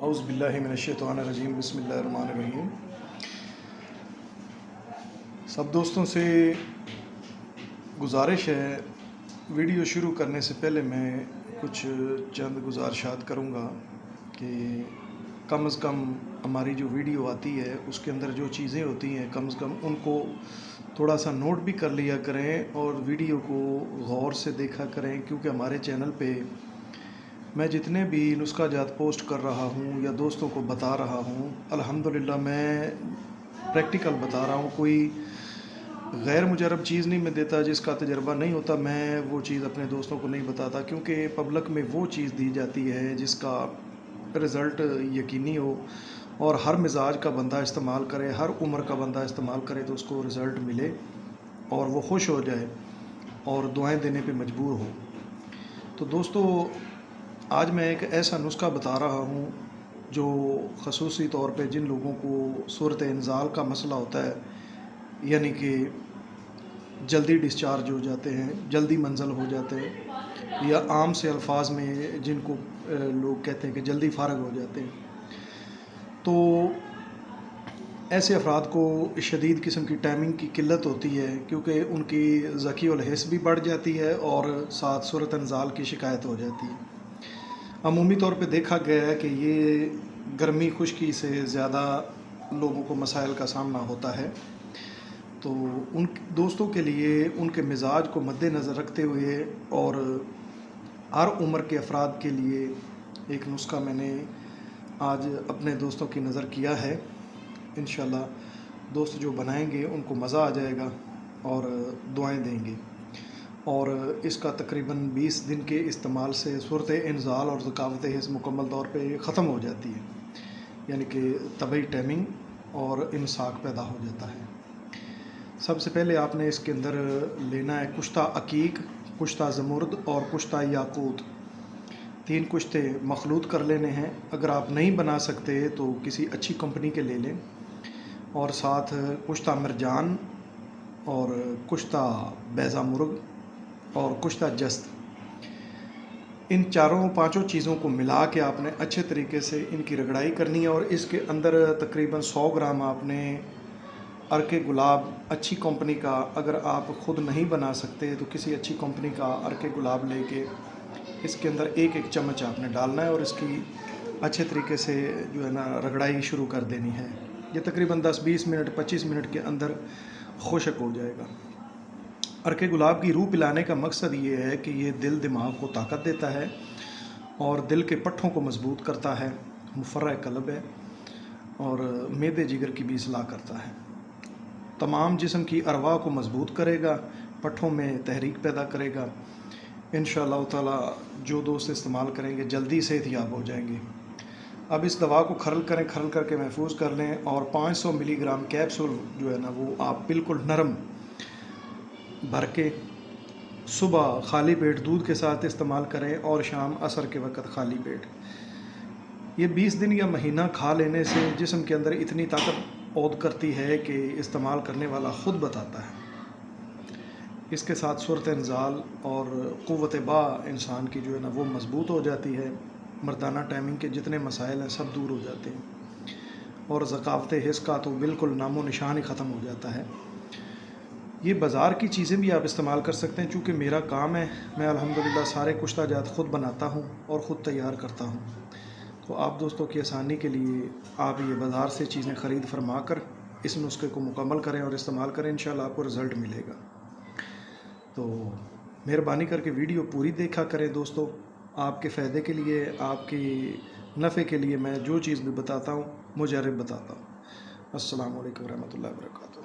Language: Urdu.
اعوذ باللہ من الشیطان الرجیم بسم اللہ الرحمن الرحیم۔ سب دوستوں سے گزارش ہے، ویڈیو شروع کرنے سے پہلے میں کچھ چند گزارشات کروں گا کہ کم از کم ہماری جو ویڈیو آتی ہے اس کے اندر جو چیزیں ہوتی ہیں کم از کم ان کو تھوڑا سا نوٹ بھی کر لیا کریں اور ویڈیو کو غور سے دیکھا کریں، کیونکہ ہمارے چینل پہ میں جتنے بھی نسخہ جات پوسٹ کر رہا ہوں یا دوستوں کو بتا رہا ہوں الحمدللہ میں پریکٹیکل بتا رہا ہوں، کوئی غیر مجرب چیز نہیں میں دیتا، جس کا تجربہ نہیں ہوتا میں وہ چیز اپنے دوستوں کو نہیں بتاتا، کیونکہ پبلک میں وہ چیز دی جاتی ہے جس کا رزلٹ یقینی ہو اور ہر مزاج کا بندہ استعمال کرے، ہر عمر کا بندہ استعمال کرے تو اس کو رزلٹ ملے اور وہ خوش ہو جائے اور دعائیں دینے پہ مجبور ہو۔ تو دوستو، آج میں ایک ایسا نسخہ بتا رہا ہوں جو خصوصی طور پہ جن لوگوں کو صورت انزال کا مسئلہ ہوتا ہے، یعنی کہ جلدی ڈسچارج ہو جاتے ہیں، جلدی منزل ہو جاتے ہیں، یا عام سے الفاظ میں جن کو لوگ کہتے ہیں کہ جلدی فارغ ہو جاتے ہیں، تو ایسے افراد کو شدید قسم کی ٹائمنگ کی قلت ہوتی ہے، کیونکہ ان کی ذکی الحس بھی بڑھ جاتی ہے اور ساتھ صورت انزال کی شکایت ہو جاتی ہے۔ عمومی طور پہ دیکھا گیا ہے کہ یہ گرمی خشکی سے زیادہ لوگوں کو مسائل کا سامنا ہوتا ہے، تو ان دوستوں کے لیے ان کے مزاج کو مد نظر رکھتے ہوئے اور ہر عمر کے افراد کے لیے ایک نسخہ میں نے آج اپنے دوستوں کی نظر کیا ہے۔ انشاءاللہ دوست جو بنائیں گے ان کو مزہ آ جائے گا اور دعائیں دیں گے، اور اس کا تقریباً 20 دن کے استعمال سے صورت انزال اور ذکاوت حس مکمل طور پہ ختم ہو جاتی ہے، یعنی کہ طبعی ٹائمنگ اور امساک پیدا ہو جاتا ہے۔ سب سے پہلے آپ نے اس کے اندر لینا ہے کشتہ عقیق، کشتہ زمرد اور کشتہ یاقوت، 3 کشتے مخلوط کر لینے ہیں۔ اگر آپ نہیں بنا سکتے تو کسی اچھی کمپنی کے لے لیں، اور ساتھ کشتہ مرجان اور کشتہ بیضہ مرغ اور کشتہ جست، ان 4-5 چیزوں کو ملا کے آپ نے اچھے طریقے سے ان کی رگڑائی کرنی ہے، اور اس کے اندر تقریباً 100 گرام آپ نے عرق گلاب اچھی کمپنی کا، اگر آپ خود نہیں بنا سکتے تو کسی اچھی کمپنی کا عرق گلاب لے کے اس کے اندر 1 چمچ آپ نے ڈالنا ہے اور اس کی اچھے طریقے سے جو ہے نا رگڑائی شروع کر دینی ہے۔ یہ تقریباً 10-20 منٹ 25 منٹ کے اندر خشک ہو جائے گا۔ عرق گلاب کی روح پلانے کا مقصد یہ ہے کہ یہ دل دماغ کو طاقت دیتا ہے اور دل کے پٹھوں کو مضبوط کرتا ہے، مفرح قلب ہے اور معدے جگر کی بھی اصلاح کرتا ہے، تمام جسم کی ارواح کو مضبوط کرے گا، پٹھوں میں تحریک پیدا کرے گا۔ انشاءاللہ تعالی جو دوست استعمال کریں گے جلدی صحت یاب ہو جائیں گے۔ اب اس دوا کو کھرل کر کے محفوظ کر لیں، اور 500 ملی گرام کیپسول جو ہے نا وہ آپ بالکل نرم بھر کے صبح خالی پیٹ دودھ کے ساتھ استعمال کریں اور شام عصر کے وقت خالی پیٹ۔ یہ 20 دن یا مہینہ کھا لینے سے جسم کے اندر اتنی طاقت عود کرتی ہے کہ استعمال کرنے والا خود بتاتا ہے۔ اس کے ساتھ صورت انزال اور قوت با انسان کی جو ہے نا وہ مضبوط ہو جاتی ہے، مردانہ ٹائمنگ کے جتنے مسائل ہیں سب دور ہو جاتے ہیں، اور ذکاوت حس کا تو بالکل نام و نشان ہی ختم ہو جاتا ہے۔ یہ بازار کی چیزیں بھی آپ استعمال کر سکتے ہیں، چونکہ میرا کام ہے، میں الحمدللہ سارے کشتہ جات خود بناتا ہوں اور خود تیار کرتا ہوں، تو آپ دوستوں کی آسانی کے لیے آپ یہ بازار سے چیزیں خرید فرما کر اس نسخے کو مکمل کریں اور استعمال کریں، انشاءاللہ آپ کو رزلٹ ملے گا۔ تو مہربانی کر کے ویڈیو پوری دیکھا کریں دوستو، آپ کے فائدے کے لیے، آپ کی نفع کے لیے میں جو چیز بھی بتاتا ہوں مجرب بتاتا ہوں۔ السلام علیکم ورحمۃ اللہ وبرکاتہ۔